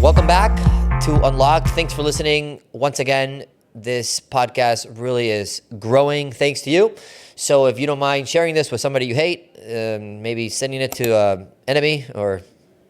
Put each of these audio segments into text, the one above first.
Welcome back to Unlocked. Thanks for listening. Once again, this podcast really is growing thanks to you. So if you don't mind sharing this with somebody you hate, maybe sending it to an enemy or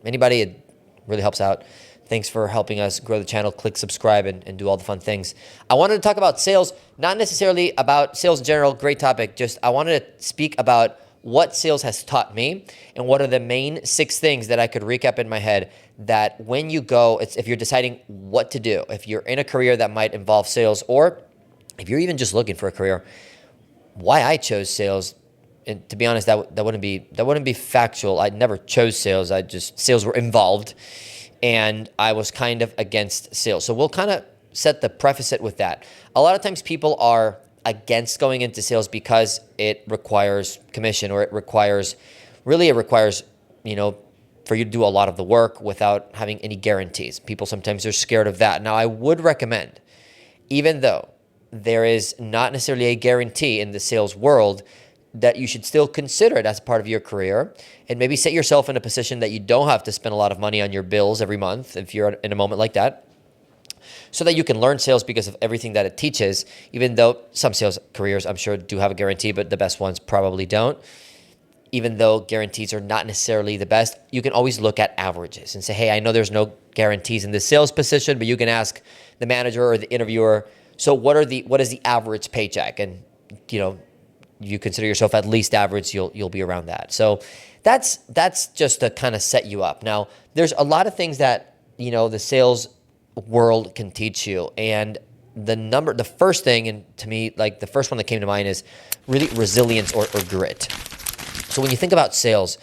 anybody, it really helps out. Thanks for helping us grow the channel. Click subscribe and do all the fun things. I wanted to talk about sales, not necessarily about sales in general, great topic. Just I wanted to speak about what sales has taught me and what are the main 6 things that I could recap in my head that when you go, if you're deciding what to do, if you're in a career that might involve sales, or if you're even just looking for a career, why I chose sales. And to be honest, that wouldn't be factual. I never chose sales. Sales were involved and I was kind of against sales. So we'll kind of preface it with that. A lot of times people are against going into sales because it requires commission, or it requires, for you to do a lot of the work without having any guarantees. People sometimes are scared of that. Now, I would recommend, even though there is not necessarily a guarantee in the sales world, that you should still consider it as part of your career and maybe set yourself in a position that you don't have to spend a lot of money on your bills every month if you're in a moment like that, so that you can learn sales because of everything that it teaches, even though some sales careers, I'm sure, do have a guarantee, but the best ones probably don't. Even though guarantees are not necessarily the best, you can always look at averages and say, hey, I know there's no guarantees in this sales position, but you can ask the manager or the interviewer, so what is the average paycheck? And, you consider yourself at least average, you'll be around that. So that's just to kind of set you up. Now, there's a lot of things that, the sales world can teach you. And the first thing, and to me, like the first one that came to mind, is really resilience or grit. So when you think about sales,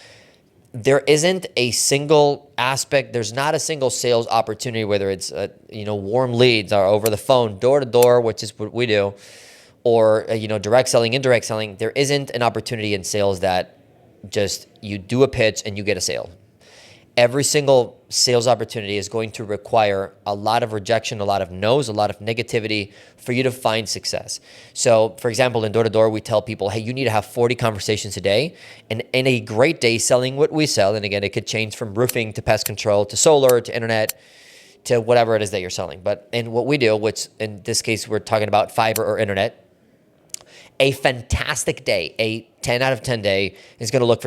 there isn't a single aspect. There's not a single sales opportunity, whether it's, warm leads or over the phone, door to door, which is what we do, or, direct selling, indirect selling. There isn't an opportunity in sales that just you do a pitch and you get a sale. Every single sales opportunity is going to require a lot of rejection, a lot of no's, a lot of negativity for you to find success. So, for example, in door-to-door, we tell people, hey, you need to have 40 conversations a day. And in a great day selling what we sell, and again, it could change from roofing to pest control to solar to internet to whatever it is that you're selling. But in what we do, which in this case, we're talking about fiber or internet, a fantastic day, a 10 out of 10 day is going to look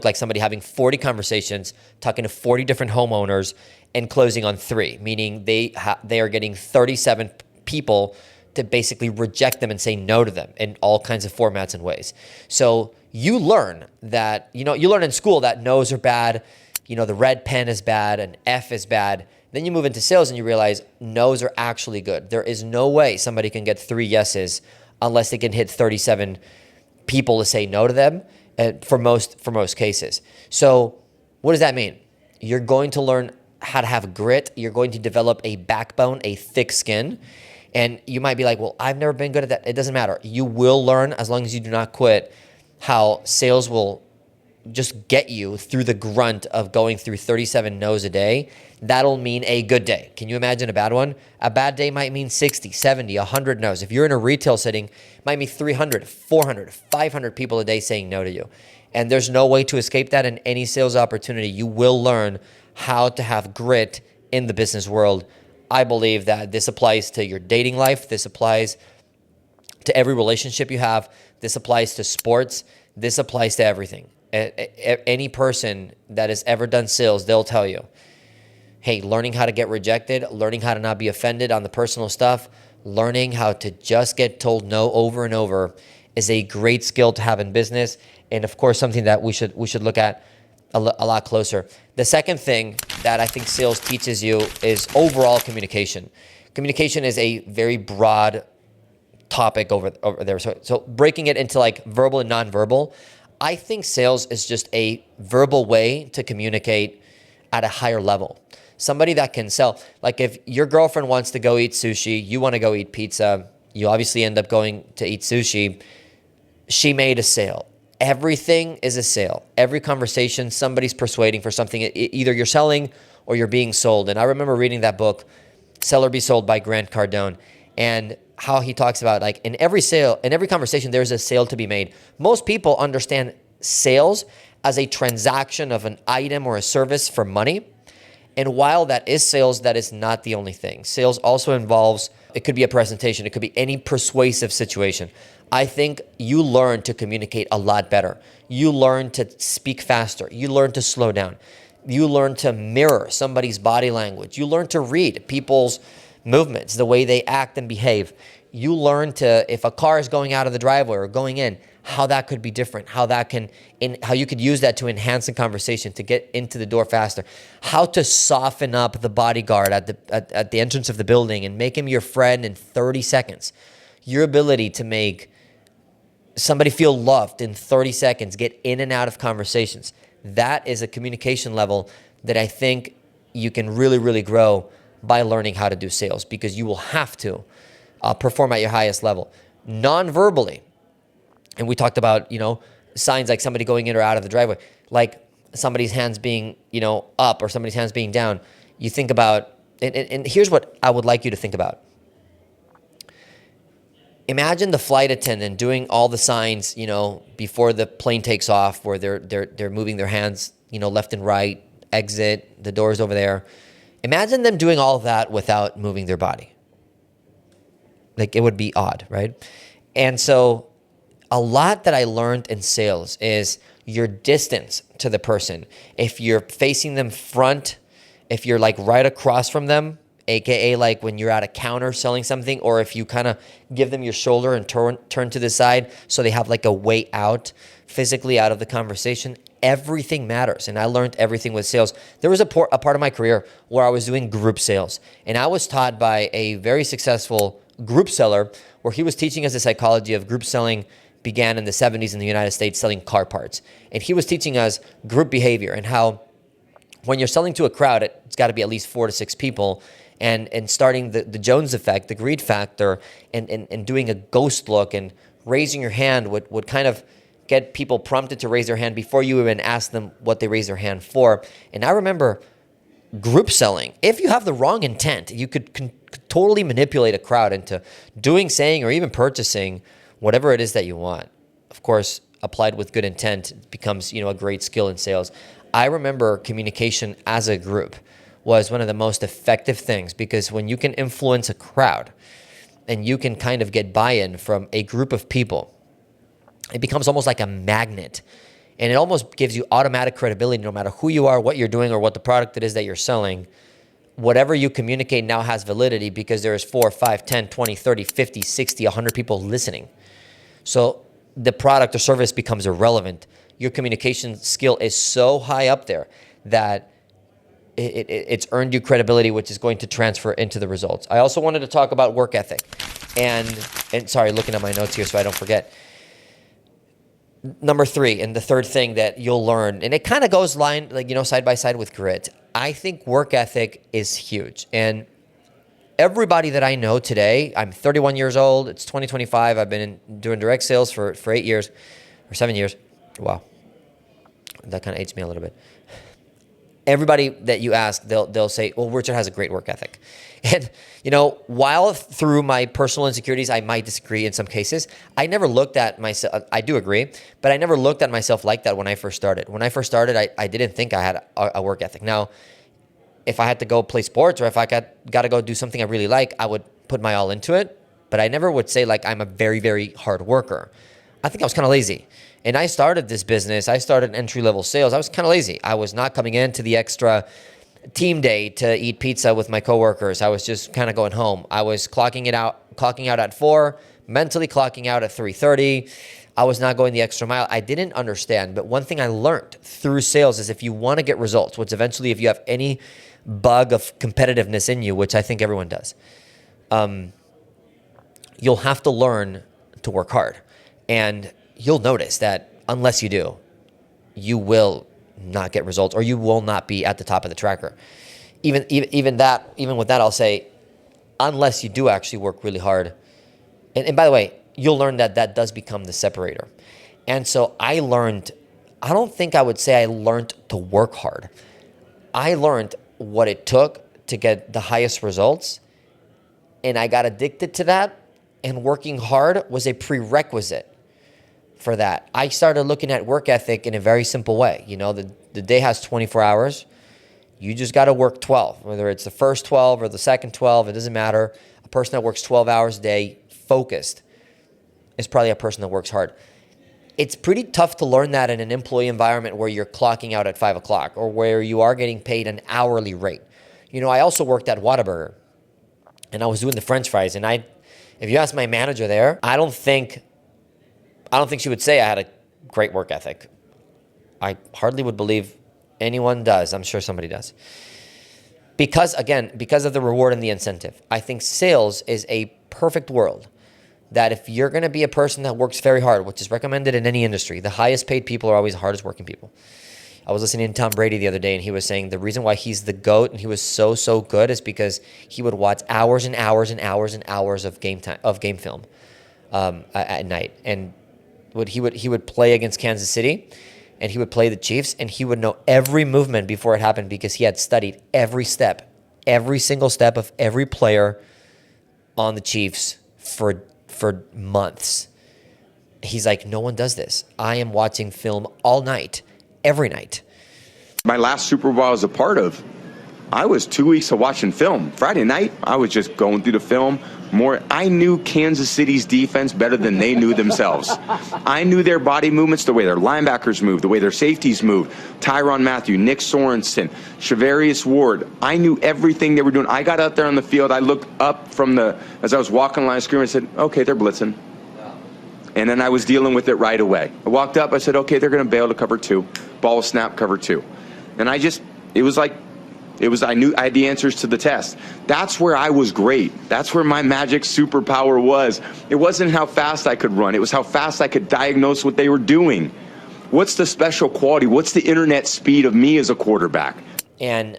like somebody having 40 conversations, talking to 40 different homeowners and closing on 3, meaning they are getting 37 people to basically reject them and say no to them in all kinds of formats and ways. So you learn that, you learn in school that no's are bad, the red pen is bad and F is bad. Then you move into sales and you realize no's are actually good. There is no way somebody can get 3 yeses unless they can hit 37 people to say no to them, for most cases. So what does that mean? You're going to learn how to have grit. You're going to develop a backbone, a thick skin. And you might be like, well, I've never been good at that. It doesn't matter. You will learn, as long as you do not quit, how sales will just get you through the grunt of going through 37 no's a day. That'll mean a good day. Can you imagine a bad one? A bad day might mean 60, 70, 100 no's. If you're in a retail setting, it might mean 300, 400, 500 people a day saying no to you. And there's no way to escape that in any sales opportunity. You will learn how to have grit in the business world. I believe that this applies to your dating life. This applies to every relationship you have. This applies to sports. This applies to everything. Any person that has ever done sales, they'll tell you, hey, learning how to get rejected, learning how to not be offended on the personal stuff, learning how to just get told no over and over is a great skill to have in business. And of course, something that we should look at a lot closer. The second thing that I think sales teaches you is overall communication. Communication is a very broad topic over there. So breaking it into like verbal and nonverbal, I think sales is just a verbal way to communicate at a higher level. Somebody that can sell, like if your girlfriend wants to go eat sushi, you want to go eat pizza, you obviously end up going to eat sushi. She made a sale. Everything is a sale. Every conversation, somebody's persuading for something. Either you're selling or you're being sold. And I remember reading that book, Sell or Be Sold by Grant Cardone, and how he talks about like in every sale, in every conversation, there's a sale to be made. Most people understand sales as a transaction of an item or a service for money. And while that is sales, that is not the only thing. Sales also involves, it could be a presentation, it could be any persuasive situation. I think you learn to communicate a lot better. You learn to speak faster. You learn to slow down. You learn to mirror somebody's body language. You learn to read people's movements, the way they act and behave. You learn to, if a car is going out of the driveway or going in, how that could be different, how you could use that to enhance the conversation, to get into the door faster, how to soften up the bodyguard at the entrance of the building and make him your friend in 30 seconds. Your ability to make somebody feel loved in 30 seconds, get in and out of conversations. That is a communication level that I think you can really, really grow by learning how to do sales, because you will have to perform at your highest level. Non-verbally, and we talked about, signs like somebody going in or out of the driveway, like somebody's hands being, up or somebody's hands being down. You think about, and here's what I would like you to think about. Imagine the flight attendant doing all the signs, before the plane takes off, where they're moving their hands, left and right, exit, the door's over there. Imagine them doing all of that without moving their body. Like, it would be odd, right? And so a lot that I learned in sales is your distance to the person. If you're facing them front, if you're like right across from them, AKA like when you're at a counter selling something, or if you kind of give them your shoulder and turn to the side so they have like a way out, physically out of the conversation, everything matters. And I learned everything with sales. There was a part of my career where I was doing group sales, and I was taught by a very successful group seller where he was teaching us the psychology of group selling. Began in the 70s in the United States selling car parts. And he was teaching us group behavior and how when you're selling to a crowd, it's got to be at least 4 to 6 people, and starting the Jones effect, the greed factor, and doing a ghost look and raising your hand would kind of get people prompted to raise their hand before you even ask them what they raise their hand for. And I remember group selling, if you have the wrong intent, you could totally manipulate a crowd into doing, saying, or even purchasing whatever it is that you want. Of course, applied with good intent, it becomes, a great skill in sales. I remember communication as a group was one of the most effective things, because when you can influence a crowd and you can kind of get buy-in from a group of people, it becomes almost like a magnet, and it almost gives you automatic credibility no matter who you are, what you're doing, or what the product it is that you're selling. Whatever you communicate now has validity because there's 4, 5, 10, 20, 30, 50, 60, 100 people listening. So the product or service becomes irrelevant. Your communication skill is so high up there that it's earned you credibility, which is going to transfer into the results. I also wanted to talk about work ethic. And sorry, looking at my notes here so I don't forget. Number 3, and the third thing that you'll learn, and it kind of goes side by side with grit. I think work ethic is huge. And everybody that I know today, I'm 31 years old. It's 2025. I've been doing direct sales for 8 years or 7 years. Wow. That kind of aged me a little bit. Everybody that you ask, they'll say, well, Richard has a great work ethic. And, while through my personal insecurities, I might disagree in some cases, I never looked at myself, I do agree, but I never looked at myself like that when I first started. When I first started, I didn't think I had a work ethic. Now, if I had to go play sports, or if I got to go do something I really like, I would put my all into it. But I never would say I'm a very, very hard worker. I think I was kind of lazy. And I started this business. I started entry-level sales. I was kind of lazy. I was not coming in to the extra team day to eat pizza with my coworkers. I was just kind of going home. I was clocking out at 4, mentally clocking out at 3:30. I was not going the extra mile. I didn't understand. But one thing I learned through sales is if you want to get results, which eventually if you have any bug of competitiveness in you, which I think everyone does, you'll have to learn to work hard. And you'll notice that unless you do, you will not get results, or you will not be at the top of the tracker. Even with that, I'll say, unless you do actually work really hard. And by the way, you'll learn that does become the separator. And so I don't think I would say I learned to work hard. I learned what it took to get the highest results, and I got addicted to that, and working hard was a prerequisite for that. I started looking at work ethic in a very simple way. The day has 24 hours. You just got to work 12, whether it's the first 12 or the second 12, it doesn't matter. A person that works 12 hours a day focused is probably a person that works hard. It's pretty tough to learn that in an employee environment where you're clocking out at 5 o'clock or where you are getting paid an hourly rate. I also worked at Whataburger and I was doing the French fries. And if you ask my manager there, I don't think she would say I had a great work ethic. I hardly would believe anyone does. I'm sure somebody does. Because of the reward and the incentive. I think sales is a perfect world that if you're going to be a person that works very hard, which is recommended in any industry, the highest paid people are always the hardest working people. I was listening to Tom Brady the other day, and he was saying the reason why he's the GOAT and he was so good is because he would watch hours and hours and hours and hours of game film at night. And he would play against Kansas City, and he would play the Chiefs, and he would know every movement before it happened because he had studied every single step of every player on the Chiefs for months. He's like, no one does this. I am watching film all night, every night. My last Super Bowl I was a part of, I was 2 weeks of watching film. Friday night, I was just going through the film more. I knew Kansas City's defense better than they knew themselves. I knew their body movements, the way their linebackers moved, the way their safeties moved. Tyrann Mathieu, Nick Sorensen, Shavarius Ward. I knew everything they were doing. I got out there on the field. I looked up as I was walking the line of scrimmage, I said, okay, they're blitzing. And then I was dealing with it right away. I walked up, I said, okay, they're going to bail to cover 2. Ball snap, cover 2. And I knew I had the answers to the test. That's where I was great. That's where my magic superpower was. It wasn't how fast I could run. It was how fast I could diagnose what they were doing. What's the special quality? What's the internet speed of me as a quarterback? And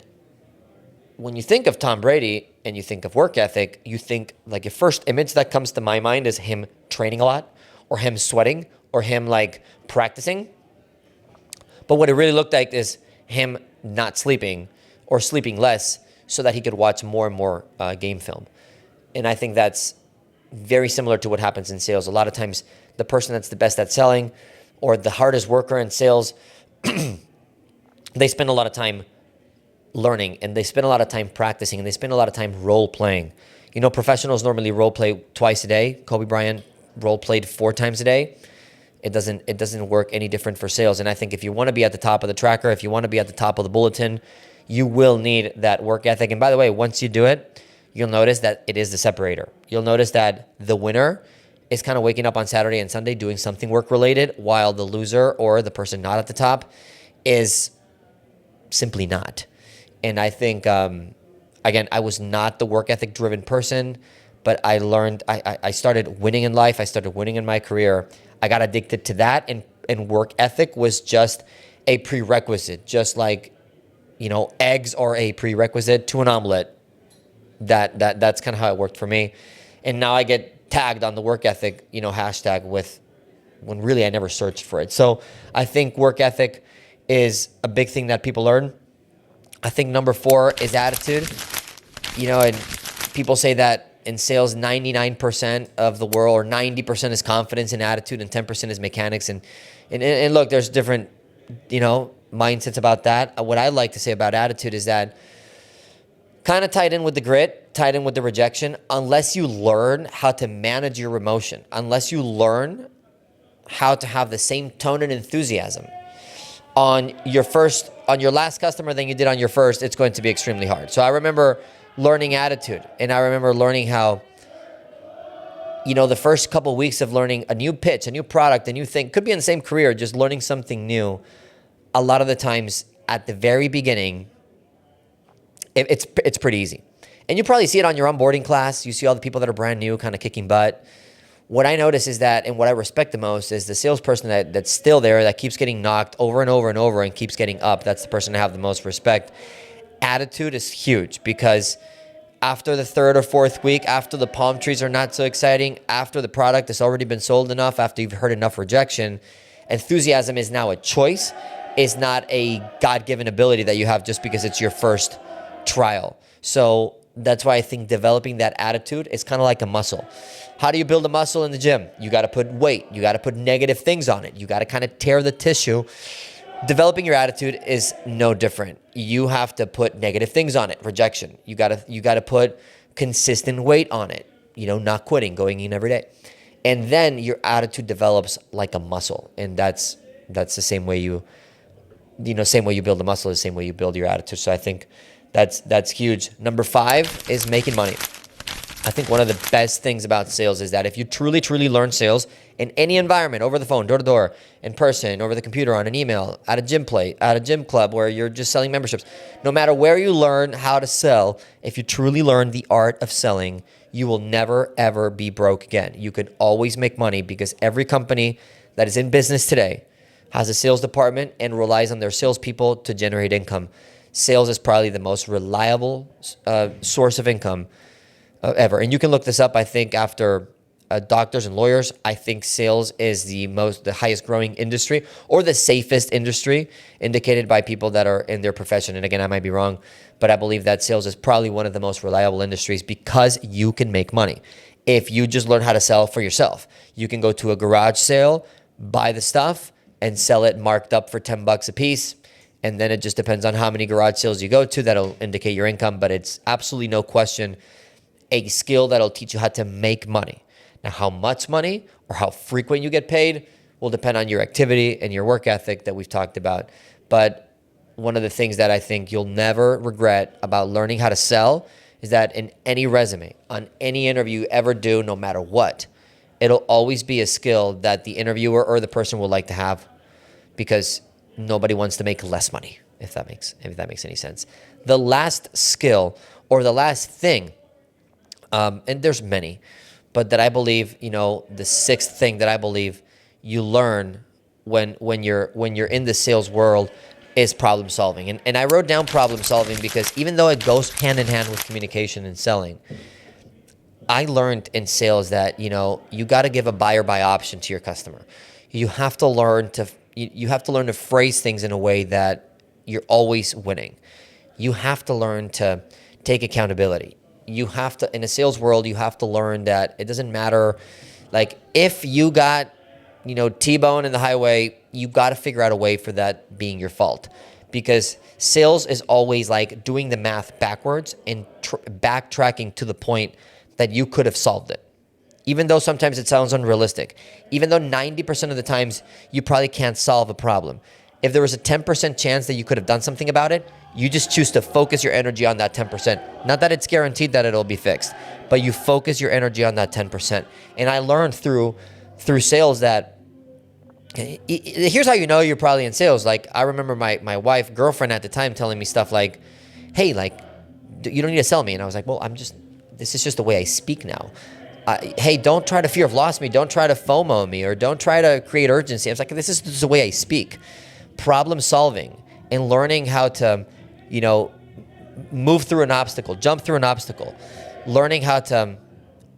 when you think of Tom Brady and you think of work ethic, you think like your first image that comes to my mind is him training a lot or him sweating or him like practicing. But what it really looked like is him not sleeping or sleeping less so that he could watch more and more game film. And I think that's very similar to what happens in sales. A lot of times the person that's the best at selling or the hardest worker in sales, they spend a lot of time learning and they spend a lot of time practicing and they spend a lot of time role playing. Professionals normally role play twice a day. Kobe Bryant role played 4 times a day. It doesn't work any different for sales. And I think if you want to be at the top of the tracker, if you want to be at the top of the bulletin, you will need that work ethic. And by the way, once you do it, you'll notice that it is the separator. You'll notice that the winner is kind of waking up on Saturday and Sunday doing something work-related, while the loser or the person not at the top is simply not. And I think, again, I was not the work ethic-driven person, but I learned, I started winning in life. I started winning in my career. I got addicted to that, and work ethic was just a prerequisite, just like eggs are a prerequisite to an omelet. That's kind of how it worked for me. And now I get tagged on the work ethic, hashtag when really I never searched for it. So I think work ethic is a big thing that people learn. I think number 4 is attitude. And people say that in sales, 99% of the world or 90% is confidence and attitude and 10% is mechanics. And look, there's different, mindsets about that. What I like to say about attitude is that kind of tied in with the grit, tied in with the rejection, unless you learn how to manage your emotion, unless you learn how to have the same tone and enthusiasm on your last customer than you did on your first, it's going to be extremely hard. So I remember learning attitude, and I remember learning how, the first couple of weeks of learning a new pitch, a new product, a new thing, could be in the same career, just learning something new. A lot of the times at the very beginning, it's pretty easy. And you probably see it on your onboarding class. You see all the people that are brand new kind of kicking butt. What I notice is that, and what I respect the most, is the salesperson that's still there, that keeps getting knocked over and over and over and keeps getting up. That's the person I have the most respect. Attitude is huge, because after the 3rd or 4th week, after the palm trees are not so exciting, after the product has already been sold enough, after you've heard enough rejection, enthusiasm is now a choice. Is not a God-given ability that you have just because it's your first trial. So that's why I think developing that attitude is kind of like a muscle. How do you build a muscle in the gym? You got to put weight. You got to put negative things on it. You got to kind of tear the tissue Developing your attitude is no different. You have to put negative things on it, rejection. You gotta put consistent weight on it, not quitting, going in every day. And then your attitude develops like a muscle. And that's the same way same way you build a muscle is the same way you build your attitude. So I think that's huge. Number 5 is making money. I think one of the best things about sales is that if you truly, truly learn sales in any environment, over the phone, door to door, in person, over the computer, on an email, at a gym club where you're just selling memberships, no matter where you learn how to sell, if you truly learn the art of selling, you will never, ever be broke again. You can always make money because every company that is in business today has a sales department and relies on their salespeople to generate income. Sales is probably the most reliable source of income ever. And you can look this up. I think after doctors and lawyers, I think sales is the highest growing industry, or the safest industry, indicated by people that are in their profession. And again, I might be wrong, but I believe that sales is probably one of the most reliable industries because you can make money. If you just learn how to sell for yourself, you can go to a garage sale, buy the stuff, and sell it marked up for $10 a piece. And then it just depends on how many garage sales you go to. That'll indicate your income, but it's absolutely no question a skill that'll teach you how to make money. Now, how much money or how frequent you get paid will depend on your activity and your work ethic that we've talked about. But one of the things that I think you'll never regret about learning how to sell is that in any resume, on any interview you ever do, no matter what, it'll always be a skill that the interviewer or the person would like to have, because nobody wants to make less money, if that makes any sense. The last skill or the last thing, and there's many, but that I believe, the sixth thing that I believe you learn when you're in the sales world is problem solving. And I wrote down problem solving because even though it goes hand in hand with communication and selling, I learned in sales that, you got to give a buy or buy option to your customer. You have to learn to phrase things in a way that you're always winning. You have to learn to take accountability. You have to, in a sales world, you have to learn that it doesn't matter. Like, if you got, T-bone in the highway, you got to figure out a way for that being your fault, because sales is always like doing the math backwards and backtracking to the point that you could have solved it. Even though sometimes it sounds unrealistic, even though 90% of the times you probably can't solve a problem. If there was a 10% chance that you could have done something about it, you just choose to focus your energy on that 10%. Not that it's guaranteed that it'll be fixed, but you focus your energy on that 10%. And I learned through sales that here's how you know you're probably in sales. Like, I remember my wife, girlfriend at the time, telling me stuff like, hey, like, you don't need to sell me. And I was like, well, this is just the way I speak now. Hey, don't try to fear of loss me. Don't try to FOMO me, or don't try to create urgency. I was like, this is the way I speak. Problem solving and learning how to, move through an obstacle, jump through an obstacle, learning how to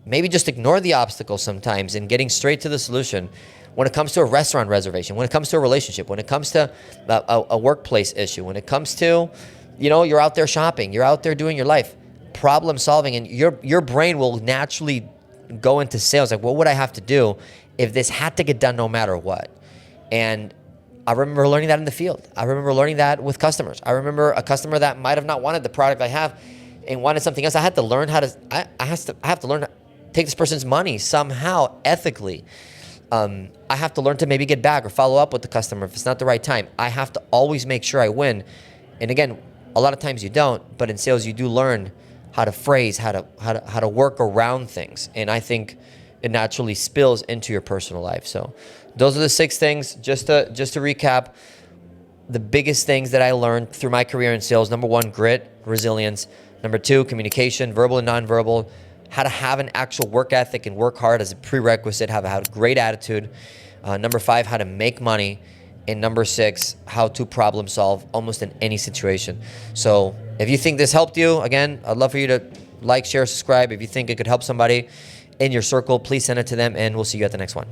maybe just ignore the obstacle sometimes and getting straight to the solution. When it comes to a restaurant reservation, when it comes to a relationship, when it comes to a workplace issue, when it comes to, you're out there shopping, you're out there doing your life, problem solving, and your brain will naturally go into sales. Like, what would I have to do if this had to get done no matter what? And I remember learning that in the field. I remember learning that with customers. I remember a customer that might have not wanted the product I have and wanted something else. I had to learn how to, I have to learn to take this person's money somehow ethically. I have to learn to maybe get back or follow up with the customer if it's not the right time. I have to always make sure I win. And again, a lot of times you don't, but in sales you do learn how to phrase, how to work around things. And I think it naturally spills into your personal life. So those are the 6 things. Just to recap, the biggest things that I learned through my career in sales: number 1, grit, resilience; number 2, communication, verbal and nonverbal; how to have an actual work ethic and work hard as a prerequisite; how to have a great attitude; number 5, how to make money; and number 6, how to problem solve almost in any situation. So if you think this helped you, again, I'd love for you to like, share, subscribe. If you think it could help somebody in your circle, please send it to them, and we'll see you at the next one.